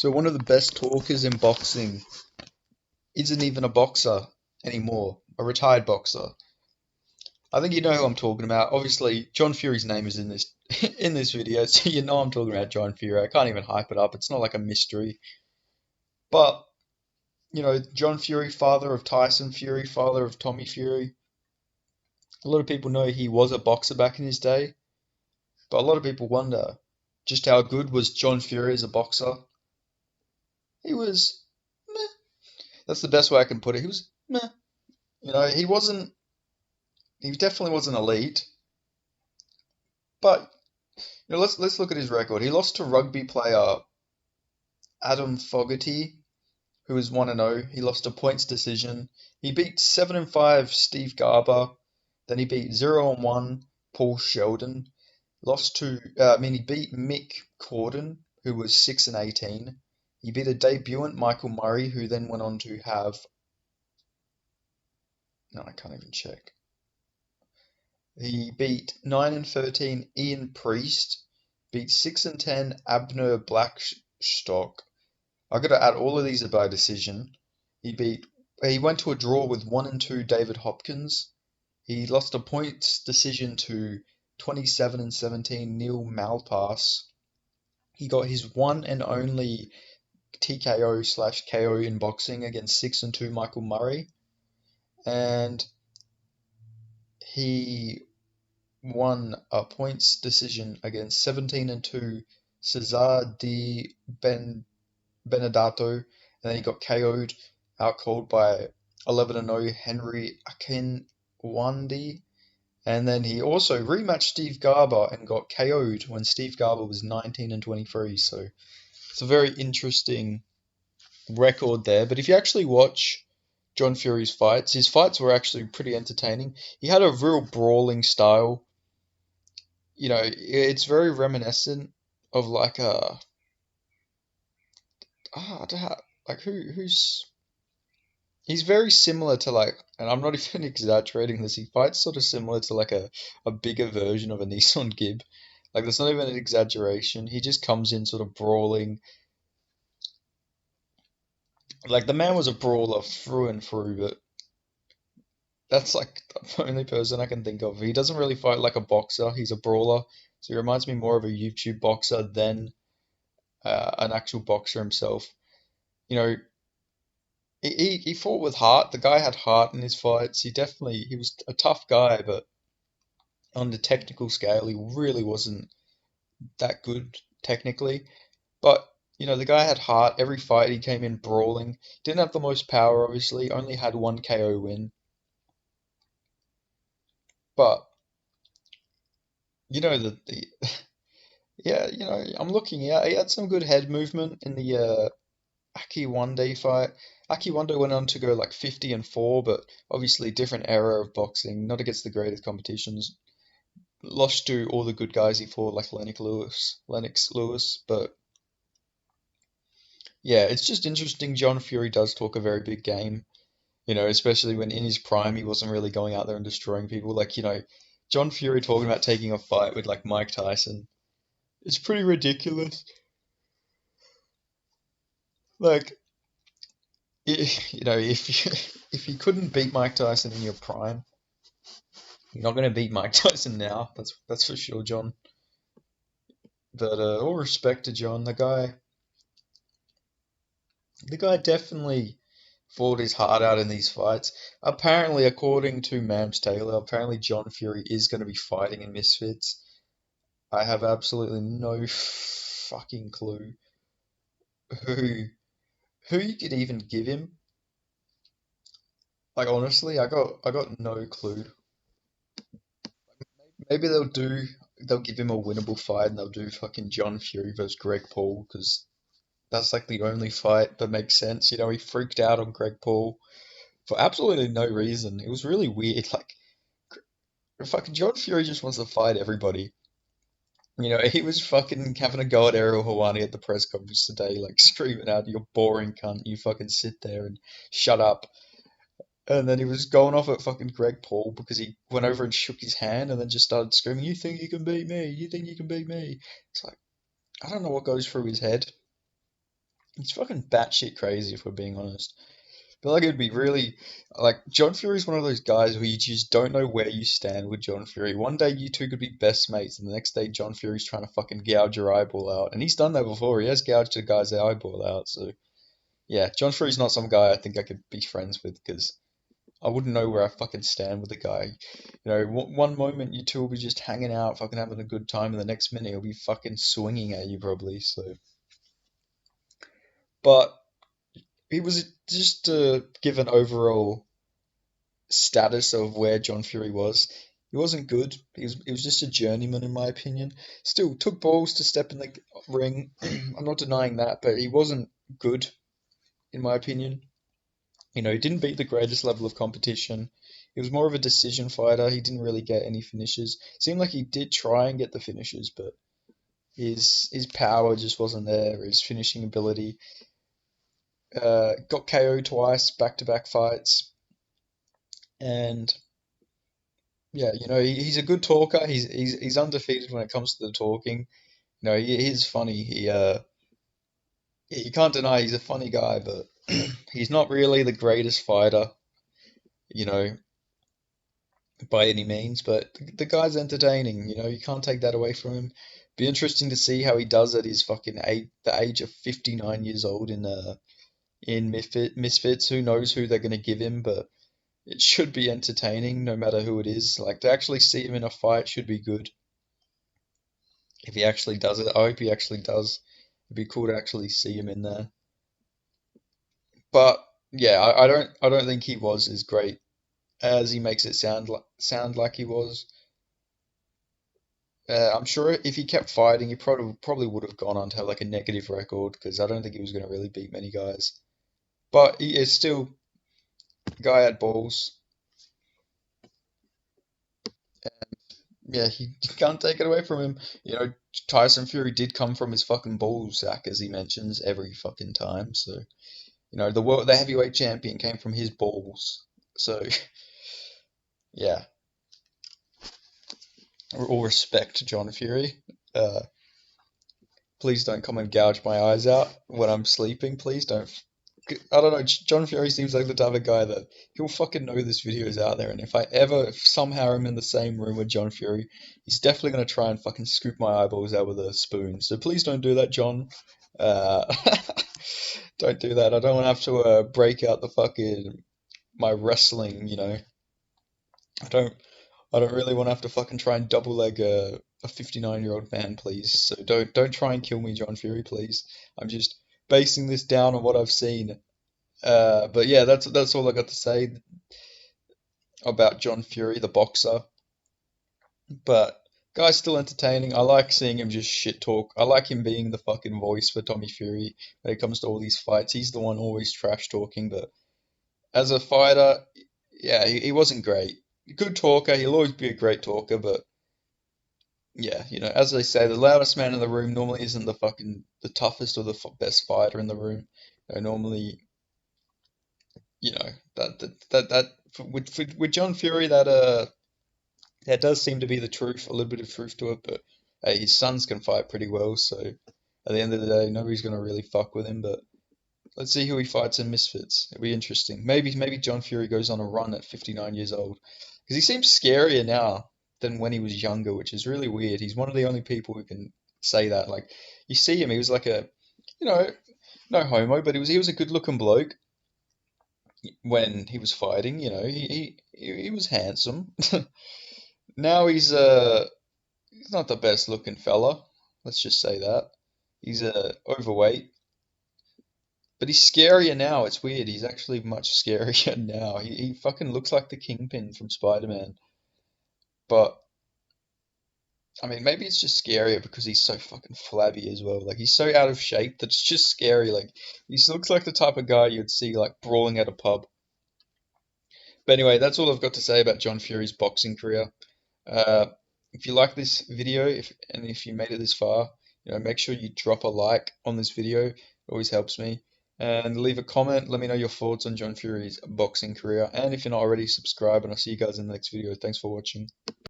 So one of the best talkers in boxing isn't even a boxer anymore, a retired boxer. I think you know who I'm talking about. Obviously, John Fury's name is in this in this video, so you know I'm talking about John Fury. I can't even hype it up. It's not like a mystery. But, John Fury, father of Tyson Fury, father of Tommy Fury. A lot of people know he was a boxer back in his day, but a lot of people wonder just how good was John Fury as a boxer. He was meh. That's the best way I can put it. He was meh. He definitely wasn't elite, but let's look at his record. He lost to rugby player Adam Fogarty, who was 1-0. He lost a points decision. He beat 7-5 Steve Garber. Then he beat 0-1 Paul Sheldon. He beat Mick Corden, who was 6-18. He beat a debutant Michael Murray, who then went on to have. No, I can't even check. He beat 9-13 Ian Priest, beat 6-10 Abner Blackstock. I got to add all of these are by decision. He went to a draw with 1-2 David Hopkins. He lost a points decision to 27-17 Neil Malpass. He got his one and only TKO/KO in boxing against 6-2 Michael Murray. And he won a points decision against 17-2 Cesar de Benedato, and then he got KO'd, out cold by 11-0 Henry Akinwande, and then he also rematched Steve Garber and got KO'd when Steve Garber was 19-23. So it's a very interesting record there. But if you actually watch John Fury's fights, his fights were actually pretty entertaining. He had a real brawling style. It's very reminiscent of like a I don't know, like who's he's very similar to like, and I'm not even exaggerating this. He fights sort of similar to like a bigger version of a Nissan Gib. Like that's not even an exaggeration. He just comes in sort of brawling. Like the man was a brawler through and through, but that's like the only person I can think of. He doesn't really fight like a boxer. He's a brawler, so he reminds me more of a YouTube boxer than an actual boxer himself. You know, he fought with heart. The guy had heart in his fights. He was a tough guy, but on the technical scale, he really wasn't that good technically. But the guy had heart. Every fight he came in brawling. Didn't have the most power, obviously. Only had one KO win. But the yeah, I'm looking. Yeah, he had some good head movement in the Aki Wande fight. Aki Wande went on to go like 50-4, but obviously different era of boxing, not against the greatest competitions. Lost to all the good guys he fought, like Lennox Lewis. But yeah, it's just interesting. John Fury does talk a very big game, especially when in his prime he wasn't really going out there and destroying people. Like, John Fury talking about taking a fight with like Mike Tyson. It's pretty ridiculous. Like, if you if you couldn't beat Mike Tyson in your prime, you're not going to beat Mike Tyson now. That's for sure, John. But all respect to John, the guy definitely fought his heart out in these fights. Apparently, according to Mams Taylor, apparently John Fury is going to be fighting in Misfits. I have absolutely no fucking clue who who you could even give him. Like honestly, I got no clue. Maybe they'll give him a winnable fight and they'll do fucking John Fury versus Greg Paul because that's like the only fight that makes sense. He freaked out on Greg Paul for absolutely no reason. It was really weird. Like fucking John Fury just wants to fight everybody. He was fucking having a go at Ariel Helwani at the press conference today, like screaming out, "You boring cunt! You fucking sit there and shut up." And then he was going off at fucking Greg Paul because he went over and shook his hand and then just started screaming, "You think you can beat me? You think you can beat me?" It's like I don't know what goes through his head. He's fucking batshit crazy if we're being honest. But like it'd be really like John Fury's one of those guys where you just don't know where you stand with John Fury. One day you two could be best mates, and the next day John Fury's trying to fucking gouge your eyeball out. And he's done that before. He has gouged a guy's eyeball out. So yeah, John Fury's not some guy I think I could be friends with because I wouldn't know where I fucking stand with the guy. You know, one moment you two will be just hanging out, fucking having a good time, and the next minute he'll be fucking swinging at you probably. So, but he was just to give an overall status of where John Fury was. He wasn't good. He was just a journeyman in my opinion. Still took balls to step in the ring. I'm not denying that, but he wasn't good in my opinion. You know, he didn't beat the greatest level of competition. He was more of a decision fighter. He didn't really get any finishes. Seemed like he did try and get the finishes, but his power just wasn't there. His finishing ability. Got KO'd twice, back-to-back fights, and yeah, you know, he's a good talker. He's undefeated when it comes to the talking. You know, he's funny. You can't deny he's a funny guy, but he's not really the greatest fighter, you know, by any means. But the guy's entertaining. You know, you can't take that away from him. Be interesting to see how he does at his fucking the age of 59 years old in Misfits. Who knows who they're gonna give him, but it should be entertaining no matter who it is. Like to actually see him in a fight should be good. If he actually does it, I hope he actually does. It'd be cool to actually see him in there. But yeah, I don't think he was as great as he makes it sound like he was. I'm sure if he kept fighting, he probably would have gone on to have like a negative record because I don't think he was going to really beat many guys. But he is still guy had balls. Yeah, he can't take it away from him. You know, Tyson Fury did come from his fucking ball sack, as he mentions every fucking time. So, you know, the heavyweight champion came from his balls. So, yeah, all respect to John Fury. Uh, please don't come and gouge my eyes out when I'm sleeping. Please don't. I don't know. John Fury seems like the type of guy that he'll fucking know this video is out there, and if somehow I'm in the same room with John Fury, he's definitely gonna try and fucking scoop my eyeballs out with a spoon. So please don't do that, John. Uh, don't do that. I don't want to have to break out the fucking my wrestling. You know, I don't. I don't really want to have to fucking try and double leg a 59-year-old man, please. So don't try and kill me, John Fury, please. I'm just basing this down on what I've seen. But yeah, that's all I got to say about John Fury, the boxer. But guy's still entertaining. I like seeing him just shit talk. I like him being the fucking voice for Tommy Fury when it comes to all these fights. He's the one always trash talking, but as a fighter, yeah, he wasn't great. Good talker. He'll always be a great talker, but yeah, you know, as they say, the loudest man in the room normally isn't the toughest or the best fighter in the room. Normally, you know, with John Fury, that does seem to be the truth, a little bit of truth to it. But hey, his sons can fight pretty well, so at the end of the day, nobody's gonna really fuck with him. But let's see who he fights in Misfits. It'll be interesting. Maybe John Fury goes on a run at 59 years old because he seems scarier now than when he was younger, which is really weird. He's one of the only people who can say that. Like you see him, he was like you know, no homo, but he was a good looking bloke when he was fighting. You know, he was handsome. Now he's not the best looking fella. Let's just say that. He's overweight, but he's scarier now. It's weird. He's actually much scarier now. He fucking looks like the Kingpin from Spider-Man. But I mean, maybe it's just scarier because he's so fucking flabby as well. Like he's so out of shape that it's just scary. Like he looks like the type of guy you'd see like brawling at a pub. But anyway, that's all I've got to say about John Fury's boxing career. Uh, if you like this video, if you made it this far, you know, make sure you drop a like on this video. It always helps me. And leave a comment. Let me know your thoughts on John Fury's boxing career. And if you're not already, subscribe. And I'll see you guys in the next video. Thanks for watching.